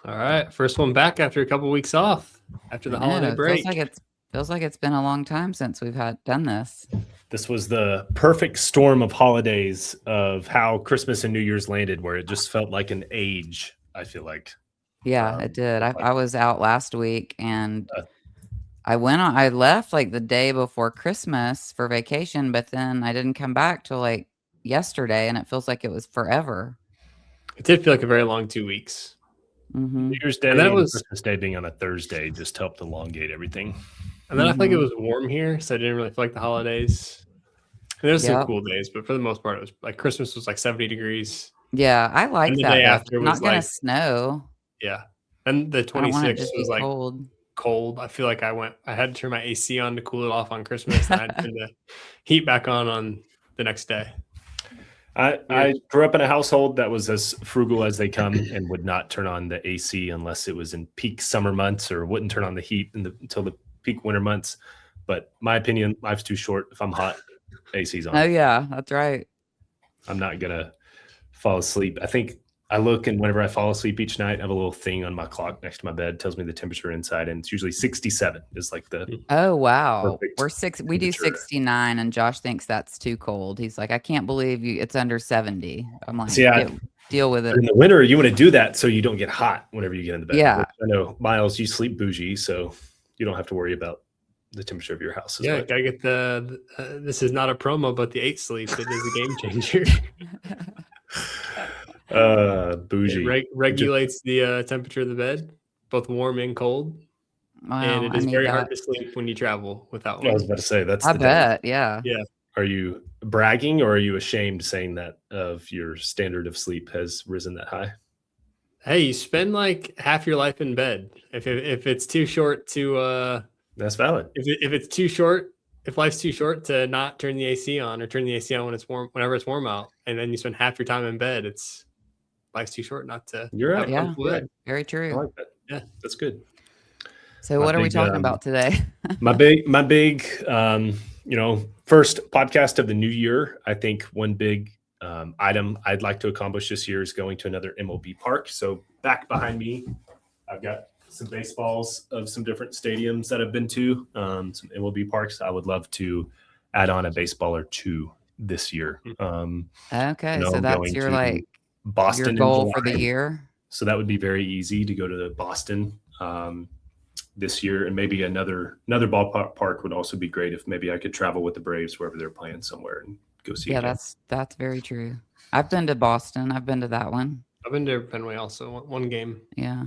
All right, first one back after a couple weeks off after the holiday It break. feels like it's been a long time since we've done this. This was the perfect storm of holidays of how Christmas and New Year's landed, where it just felt like an age. I feel like. Yeah, it did. I was out last week and Uh, I left like the day before Christmas for vacation, but then I didn't come back till like yesterday, and it feels like it was forever. It did feel like a very long 2 weeks. Mm-hmm. New Year's Day And and, that was- Christmas Day being on a Thursday just helped elongate everything. And then I feel like it was warm here, so I didn't really feel like the holidays. And there was some Yep. cool days, but for the most part, it was like Christmas was like 70 degrees. Yeah, I like And the that. day though. after It's was not gonna like- snow. Yeah. And the I don't want it to 26th just be was like cold. I feel like I had to turn my AC on to cool it off on Christmas, and I had to turn the heat back on the next day. I grew up in a household that was as frugal as they come and would not turn on the AC unless it was in peak summer months, or wouldn't turn on the heat until the peak winter months. But my opinion, life's too short. If I'm hot, AC's on. Oh yeah, that's right. I'm not gonna fall asleep. I think I look, and whenever I fall asleep each night, I have a little thing on my clock next to my bed, tells me the temperature inside, and it's usually 67 is like the Oh wow, perfect we do temperature. 69, and Josh thinks that's too cold. He's like, I can't believe it's under 70. I'm like, See, deal with it. in the winter, you want to do that so you don't get hot whenever you get in the bed. Yeah. Which I know, Myles, you sleep bougie, so you don't have to worry about the temperature of your house. Yeah, gotta get the this is not a promo, but the 8 sleep. It is a game changer. Bougie. It regulates the temperature of the bed, both warm and cold. Wow, And it is I need very that. hard to sleep when you travel without I was one. about to say that's I the bet, yeah. Yeah. Are you bragging, or are you ashamed saying that of your standard of sleep has risen that high? Hey, you spend like half your life in bed. If it's too short to That's valid. if it's too short, if life's too short to not turn the AC on, or turn the AC on when it's warm, whenever it's warm out, and then you spend half your time in bed, life's too short not to. You're right. have a Yeah. comfortable bed. Very I true. like that. Yeah. That's good. So My what are we big, talking about today? My big first podcast of the new year. I think one big item I'd like to accomplish this year is going to another MLB park. So back behind me, I've got some baseballs of some different stadiums that I've been to, some MLB parks. I would love to add on a baseball or two this year. Okay, so I'm that's going your to Boston your in goal for the July. year. So that would be very easy to go to Boston this year, and maybe another ballpark would also be great if maybe I could travel with the Braves wherever they're playing somewhere and go see. Yeah, a game. that's very true. I've been to Boston. I've been to that one. I've been to Fenway also, one game. Yeah.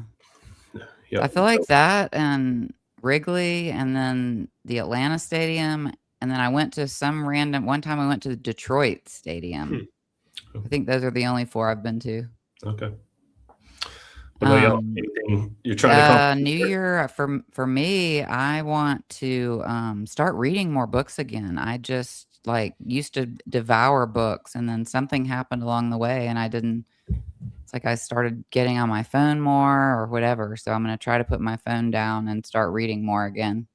Yep. I feel like that and Wrigley, and then the Atlanta Stadium, and then I went to one time I went to the Detroit Stadium. I think those are the only 4 I've been to. Okay. What about y'all? Anything you're trying to accomplish? New Year for me, I want to start reading more books again. I just used to devour books, and then something happened along the way, and I didn't. It's like I started getting on my phone more or whatever. So I'm going to try to put my phone down and start reading more again.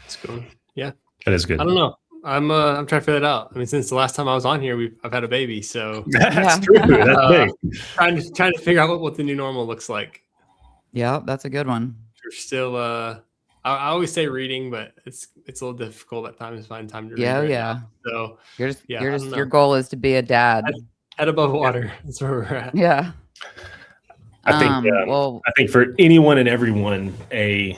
That's good. Yeah, That is good. I don't know. I'm trying to figure that out. I mean, since the last time I was on here, I've had a baby, so That's true. That's big. trying to figure out what the new normal looks like. Yeah, that's a good one. You're still I always say reading, but it's a little difficult at times to find time to read. Yeah, right yeah. now. So Your goal is to be a dad. Head above water. That's where we're at. Yeah. I think for anyone and everyone, a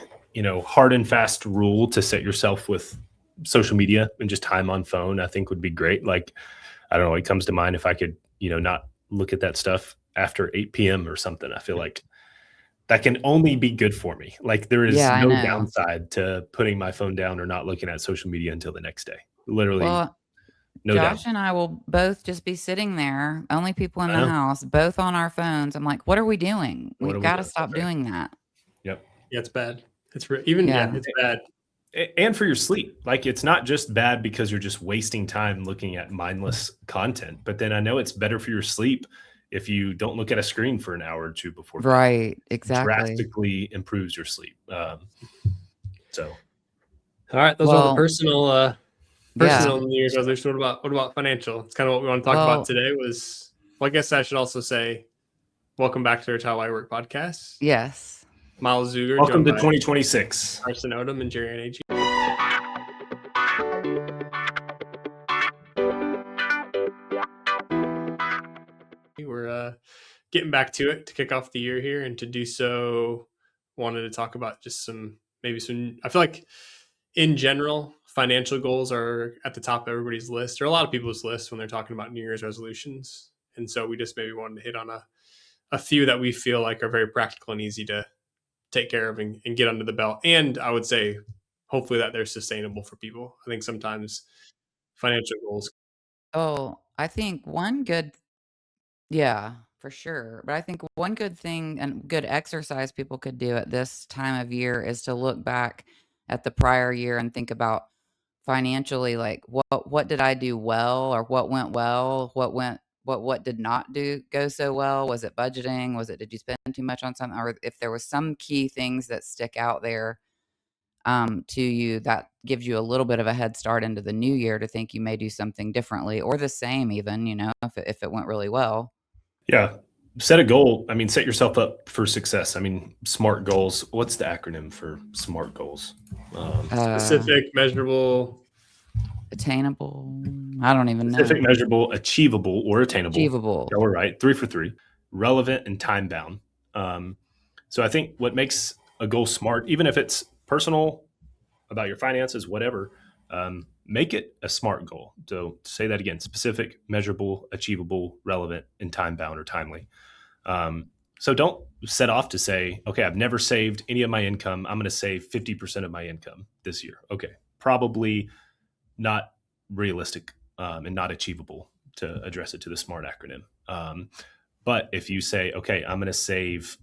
hard and fast rule to set yourself with social media and just time on phone, I think would be great. Like, I don't know, it comes to mind if I could, not look at that stuff after 8 p.m. or something. I feel like that can only be good for me. Like, there is no downside to putting my phone down or not looking at social media until the next day. Literally. Well, no Josh doubt. and I will both just be sitting there, only people in the house, both on our phones. I'm like, what are we doing? We've got to stop doing that. Yep. Yeah, it's bad. It's it's bad. And for your sleep. Like, it's not just bad because you're just wasting time looking at mindless content, but then I know it's better for your sleep if you don't look at a screen for an hour or two before bed. Right, exactly. Drastically improves your sleep. So, all right, those are the personal New Year's resolution. What about financial? It's kind of what we want to talk about today. I guess I should also say Welcome back to our How I Work podcast. Yes. Myles Zuger. Welcome to 2026. Carson Odom and Jeri Anne. We're getting back to it to kick off the year here, and to do so, wanted to talk about just some. I feel like in general, financial goals are at the top of everybody's list, or a lot of people's list when they're talking about New Year's resolutions. And so we just maybe wanted to hit on a few that we feel like are very practical and easy to take care of and get under the belt. And I would say, hopefully, that they're sustainable for people. I think sometimes financial goals. Oh, I think one good, yeah, for sure. But I think one good thing and good exercise people could do at this time of year is to look back at the prior year and think about financially, like what did I do well, or what went well, what did not go so well? Was it budgeting? Did you spend too much on something? Or if there was some key things that stick out there to you, that gives you a little bit of a head start into the new year to think you may do something differently or the same, even, if it went really well. Yeah. Set a goal. I mean, set yourself up for success. I mean, SMART goals. What's the acronym for SMART goals? Specific, measurable, attainable. I don't even know. Specific, measurable, achievable, or attainable. Achievable. Yeah, we're right. 3 for 3. Relevant and time bound. So I think what makes a goal SMART, even if it's personal, about your finances, whatever, make it a SMART goal. So say that again: specific, measurable, achievable, relevant, and time bound or timely. So don't set off to say, okay, I've never saved any of my income. I'm going to save 50% of my income this year. Okay, probably not realistic and not achievable to address it to the SMART acronym. But if you say, okay, I'm going to save,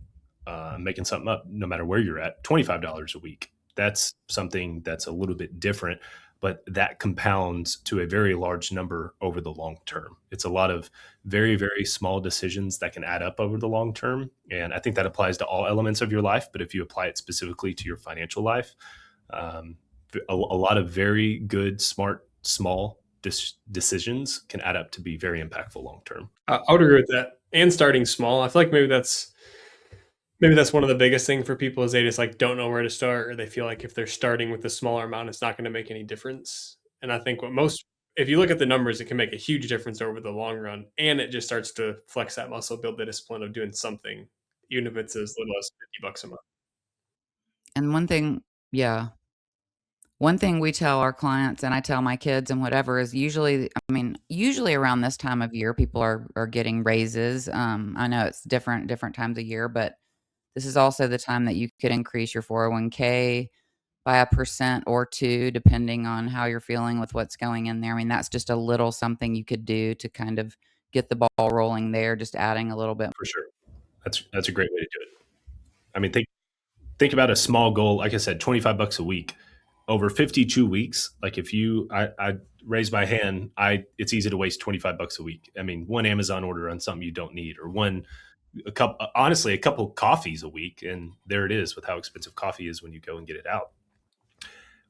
making something up, no matter where you're at, $25 a week. That's something that's a little bit different, but that compounds to a very large number over the long term. It's a lot of very, very small decisions that can add up over the long term. And I think that applies to all elements of your life. But if you apply it specifically to your financial life, a lot of very good, smart, small decisions can add up to be very impactful long term. I would agree with that. And starting small, I feel like maybe that's one of the biggest things for people is they just like don't know where to start, or they feel like if they're starting with a smaller amount, it's not going to make any difference. And I think if you look at the numbers, it can make a huge difference over the long run. And it just starts to flex that muscle, build the discipline of doing something, even if it's as little as $50 a month. And one thing we tell our clients, and I tell my kids and whatever, is usually around this time of year, people are getting raises. I know it's different times of year, but this is also the time that you could increase your 401k by 1% or 2%, depending on how you're feeling with what's going in there. I mean, that's just a little something you could do to kind of get the ball rolling there, just adding a little bit. For sure. That's a great way to do it. I mean, think about a small goal. Like I said, $25 a week over 52 weeks. Like if I raise my hand, it's easy to waste $25 a week. I mean, one Amazon order on something you don't need, or a couple coffees a week, and there it is with how expensive coffee is when you go and get it out.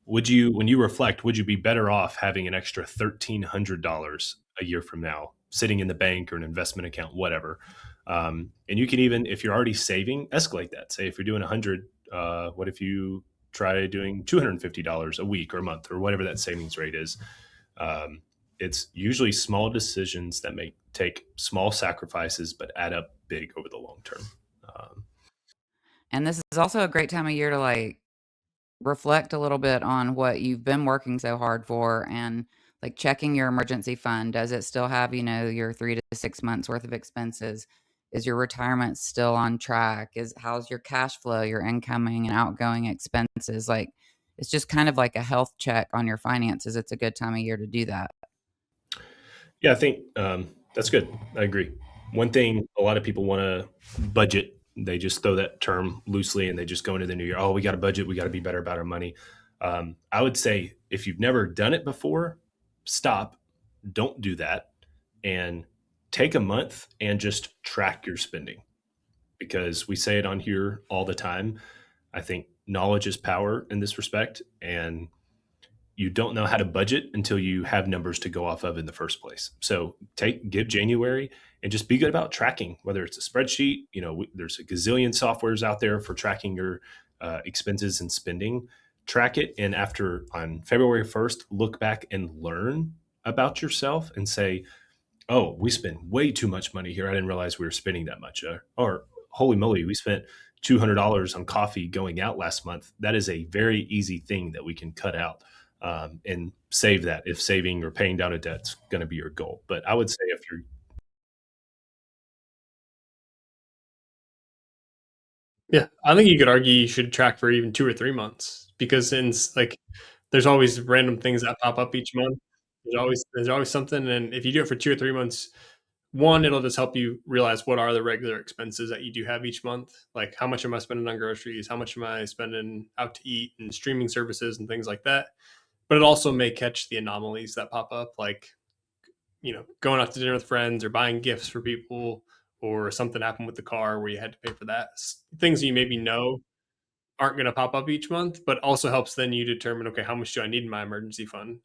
When you reflect, would you be better off having an extra $1,300 a year from now sitting in the bank or an investment account, whatever? And you can even, if you're already saving, escalate that. Say if you're doing 100, what if you try doing $250 a week or a month or whatever that savings rate is? It's usually small decisions that take small sacrifices, but add up big over the long term. And this is also a great time of year to like reflect a little bit on what you've been working so hard for, and like checking your emergency fund. Does it still have, your 3 to 6 months worth of expenses? Is your retirement still on track? How's your cash flow, your incoming and outgoing expenses? Like, it's just kind of like a health check on your finances. It's a good time of year to do that. Yeah, I think that's good. I agree. One thing, a lot of people want to budget. They just throw that term loosely and they just go into the new year. Oh, we got a budget. We got to be better about our money. I would say if you've never done it before, stop, don't do that, and take a month and just track your spending, because we say it on here all the time. I think knowledge is power in this respect. And you don't know how to budget until you have numbers to go off of in the first place. So give January and just be good about tracking, whether it's a spreadsheet. There's a gazillion softwares out there for tracking your expenses and spending. Track it, and after on February 1st, look back and learn about yourself and say, oh, we spent way too much money here. I didn't realize we were spending that much. Or holy moly, we spent $200 on coffee going out last month. That is a very easy thing that we can cut out and save that if saving or paying down a debt's going to be your goal. But I would say if you're Yeah, I think you could argue you should track for even 2 or 3 months because since, like, there's always random things that pop up each month. There's always something, and if you do it for 2 or 3 months, 1, it'll just help you realize what are the regular expenses that you do have each month. Like, how much am I spending on groceries? How much am I spending out to eat and streaming services and things like that? But it also may catch the anomalies that pop up, like, going out to dinner with friends or buying gifts for people, or something happened with the car where you had to pay for that. Things you maybe know aren't going to pop up each month, but also helps then you determine, okay, how much do I need in my emergency fund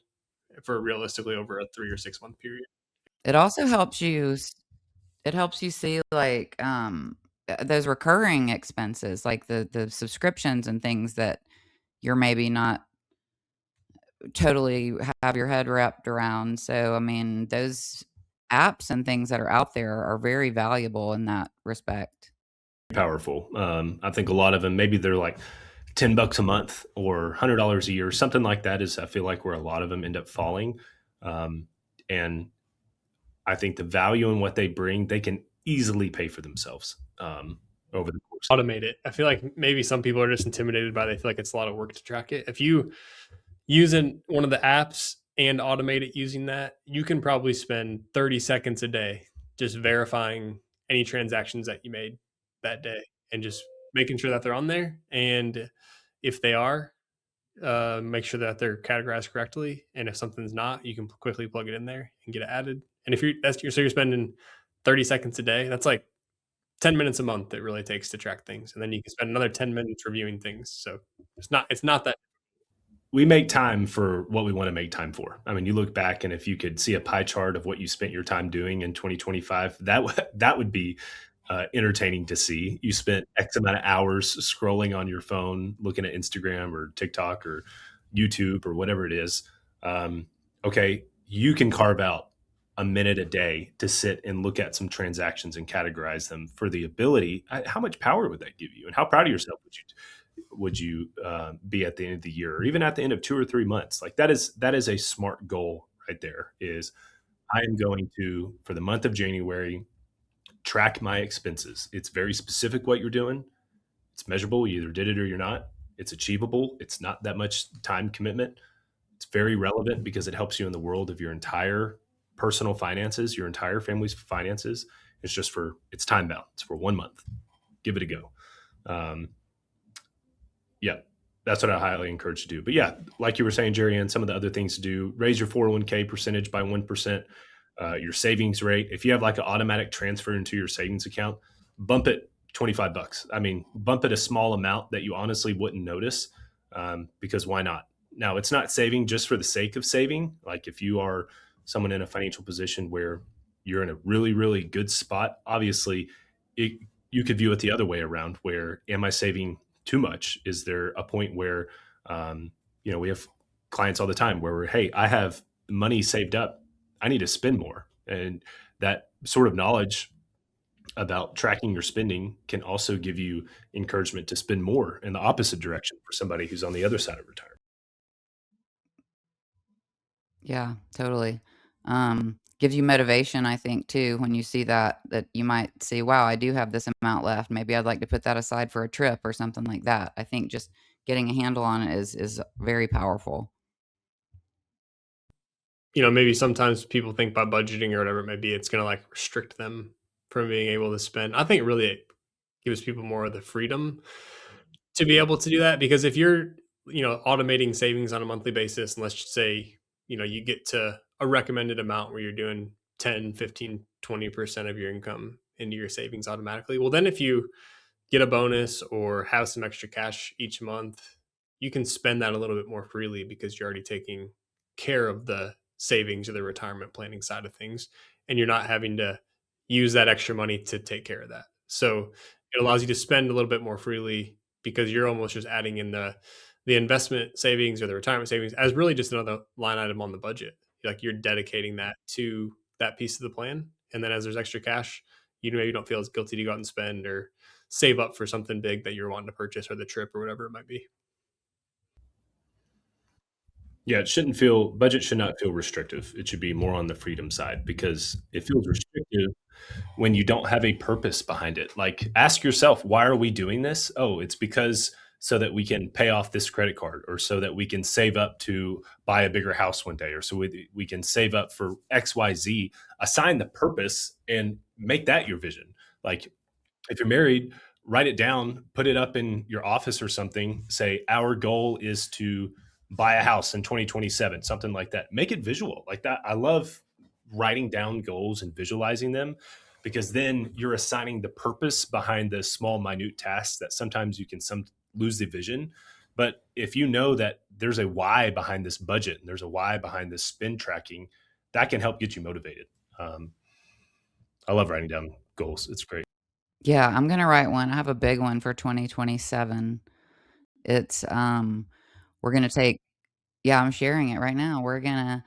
for realistically over a 3 or 6 month period. It also helps you see, like, those recurring expenses, like the subscriptions and things that you're maybe not totally have your head wrapped around. So, I mean, those apps and things that are out there are very valuable in that respect. powerful. I think a lot of them, maybe they're like $10 a month or $100 a year, something like that is, I feel like, where a lot of them end up falling. And I think the value in what they bring, they can easily pay for themselves over the course. Automate it. I feel like maybe some people are just intimidated by it. They feel like it's a lot of work to track it. If you using one of the apps and automate it using that, you can probably spend 30 seconds a day just verifying any transactions that you made that day and just making sure that they're on there. And if they are, make sure that they're categorized correctly. And if something's not, you can quickly plug it in there and get it added. And if you're spending 30 seconds a day, that's like 10 minutes a month it really takes to track things. And then you can spend another 10 minutes reviewing things. So it's not that. We make time for what we want to make time for. I mean, you look back, and if you could see a pie chart of what you spent your time doing in 2025, that would be entertaining to see. You spent X amount of hours scrolling on your phone, looking at Instagram or TikTok or YouTube or whatever it is. Okay, you can carve out a minute a day to sit and look at some transactions and categorize them for the ability. How much power would that give you, and how proud of yourself would you be at the end of the year, or even at the end of 2 or 3 months? Like that is a smart goal right there. Is I am going to, for the month of January, track my expenses. It's very specific what you're doing. It's measurable. You either did it or you're not. It's achievable. It's not that much time commitment. It's very relevant because it helps you in the world of your entire personal finances, your entire family's finances. It's time bound. It's for 1 month. Give it a go. Yeah, that's what I highly encourage to do. But yeah, like you were saying, Jeri Anne, some of the other things to do: raise your 401k percentage by 1%, your savings rate. If you have like an automatic transfer into your savings account, bump it $25. I mean, bump it a small amount that you honestly wouldn't notice, because why not? Now, it's not saving just for the sake of saving. Like if you are someone in a financial position where you're in a really, really good spot, obviously you could view it the other way around, where am I saving too much? Is there a point where, we have clients all the time where hey, I have money saved up, I need to spend more. And that sort of knowledge about tracking your spending can also give you encouragement to spend more in the opposite direction for somebody who's on the other side of retirement. Yeah, totally. Gives you motivation, I think, too, when you see that you might see, wow, I do have this amount left. Maybe I'd like to put that aside for a trip or something like that. I think just getting a handle on it is very powerful. Maybe sometimes people think by budgeting or whatever it may be, it's going to like restrict them from being able to spend. I think really it gives people more of the freedom to be able to do that, because if you're, automating savings on a monthly basis, and let's just say, you get to a recommended amount where you're doing 10, 15, 20% of your income into your savings automatically. Well, then if you get a bonus or have some extra cash each month, you can spend that a little bit more freely because you're already taking care of the savings or the retirement planning side of things, and you're not having to use that extra money to take care of that. So it allows you to spend a little bit more freely because you're almost just adding in the investment savings or the retirement savings as really just another line item on the budget. Like you're dedicating that to that piece of the plan, and then as there's extra cash, you maybe don't feel as guilty to go out and spend or save up for something big that you're wanting to purchase or the trip or whatever it might be. Yeah, budget should not feel restrictive. It should be more on the freedom side because it feels restrictive when you don't have a purpose behind it. Like ask yourself, why are we doing this? Oh, it's because so that we can pay off this credit card or so that we can save up to buy a bigger house one day or so we can save up for XYZ. Assign the purpose and make that your vision. Like if you're married, write it down, put it up in your office or something. Say, our goal is to buy a house in 2027, something like that. Make it visual like that. I love writing down goals and visualizing them because then you're assigning the purpose behind the small, minute tasks that sometimes you can lose the vision. But if you know that there's a why behind this budget and there's a why behind this spend tracking, that can help get you motivated. I love writing down goals. It's great. Yeah, I'm gonna write one. I have a big one for 2027. It's, we're gonna take yeah, I'm sharing it right now. We're gonna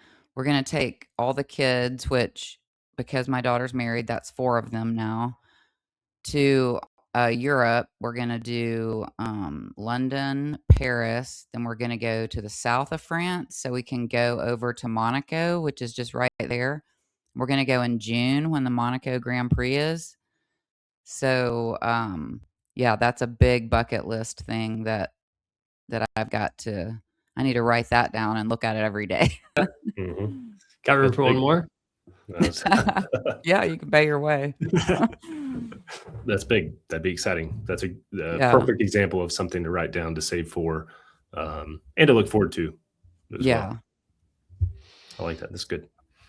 take all the kids, which because my daughter's married, that's 4 of them now, to, Europe. We're gonna do, London, Paris, then we're gonna go to the south of France so we can go over to Monaco, which is just right there. We're gonna go in June when the Monaco Grand Prix is. So, yeah, that's a big bucket list thing that I've got to I need to write that down and look at it every day. Mhm. Got room That's for one big. more? That's Yeah, you can pay your way. that's big. That'd be exciting. That's a Yeah, perfect example of something to write down to save for, and to look forward to as well. yeah. I like that. That's good.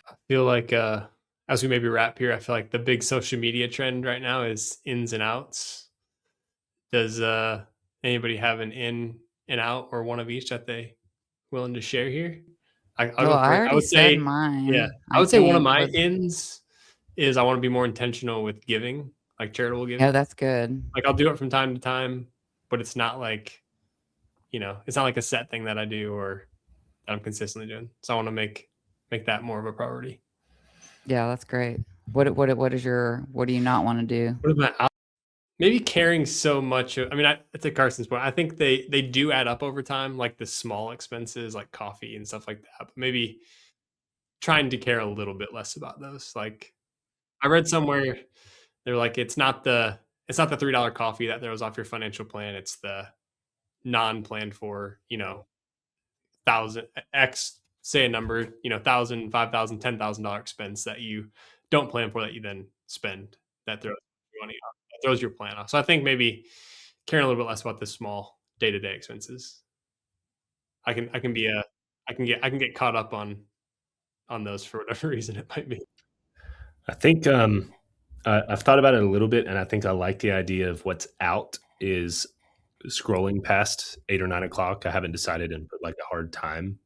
I feel like as we maybe wrap here, I feel like the big social media trend right now is ins and outs. Does anybody have an in and out or one of each that they willing to share here? I'll Well, go I first. I already would said say, yeah, mine, I I would say one of think my was ins is I want to be more intentional with giving, like charitable oh, giving. that's good. Like I'll do it from time to time, but it's not like, it's not like a set thing that I do or that I'm consistently doing. So I want to make that more of a priority. Yeah, that's great. What do you not wanna do? What am I maybe caring so much I mean, to Carson's point, I think they do add up over time, like the small expenses, like coffee and stuff like that, but maybe trying to care a little bit less about those. Like, I read somewhere, they're like, it's not the $3 coffee that throws off your financial plan, it's the non-planned for, 1,000 X, say a number, 1,000, 5,000, $10,000 expense that you don't plan for that you then spend that throws your money off, that throws your plan off. So I think maybe caring a little bit less about the small day-to-day expenses. I can be a I can get caught up on those for whatever reason it might be. I think I've thought about it a little bit, and I think I like the idea of what's out is scrolling past 8 or 9 o'clock. I haven't decided and put like a hard time,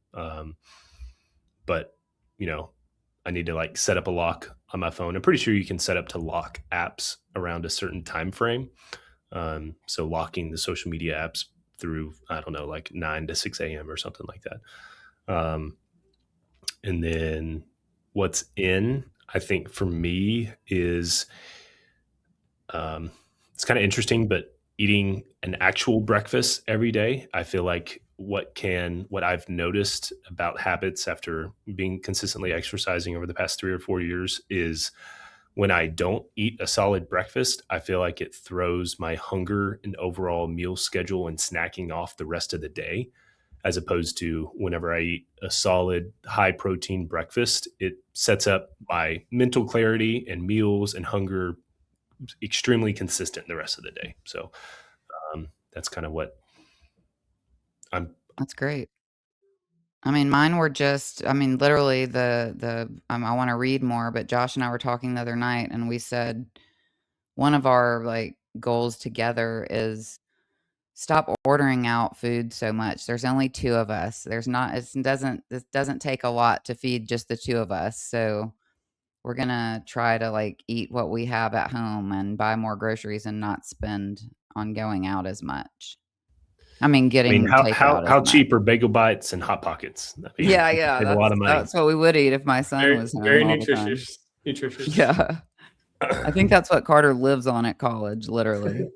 but you know, I need to like set up a lock on my phone. I'm pretty sure you can set up to lock apps around a certain time frame. So locking the social media apps through, I don't know, like 9 to 6 a.m. or something like that. And then what's in, I think for me is, it's kind of interesting, but eating an actual breakfast every day, I feel like what I've noticed about habits after being consistently exercising over the past 3 or 4 years is when I don't eat a solid breakfast, I feel like it throws my hunger and overall meal schedule and snacking off the rest of the day, as opposed to whenever I eat a solid high protein breakfast, it sets up my mental clarity and meals and hunger extremely consistent the rest of the day. So that's kind of what I'm. That's great. I mean, mine were just I mean, literally I wanna read more, but Josh and I were talking the other night, and we said one of our, like, goals together is stop ordering out food so much. There's only 2 of us. It doesn't take a lot to feed just the 2 of us. So we're gonna try to like eat what we have at home and buy more groceries and not spend on going out as much. I mean, getting takeout how as cheap much. are Bagel Bites and Hot Pockets? I mean, Yeah, save a lot of money. that's what we would eat if my son was home Very all the time. nutritious. Yeah. I think that's what Carter lives on at college, literally.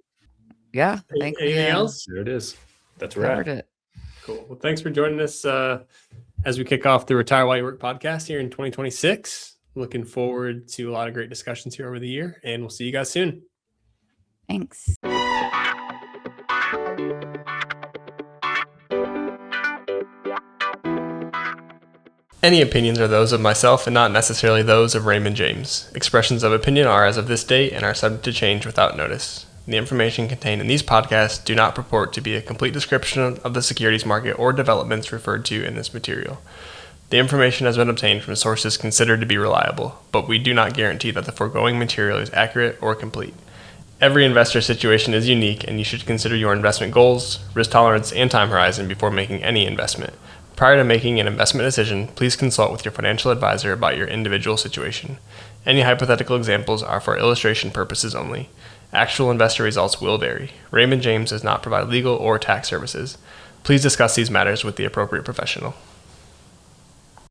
Yeah, I think Anything else? There it is. That's covered right. it. Cool. Well, thanks for joining us as we kick off the Retire While You Work podcast here in 2026. Looking forward to a lot of great discussions here over the year, and we'll see you guys soon. Thanks. Any opinions are those of myself and not necessarily those of Raymond James. Expressions of opinion are as of this date and are subject to change without notice. The information contained in these podcasts do not purport to be a complete description of the securities market or developments referred to in this material. The information has been obtained from sources considered to be reliable, but we do not guarantee that the foregoing material is accurate or complete. Every investor situation is unique, and you should consider your investment goals, risk tolerance, and time horizon before making any investment. Prior to making an investment decision, please consult with your financial advisor about your individual situation. Any hypothetical examples are for illustration purposes only. Actual investor results will vary. Raymond James does not provide legal or tax services. Please discuss these matters with the appropriate professional.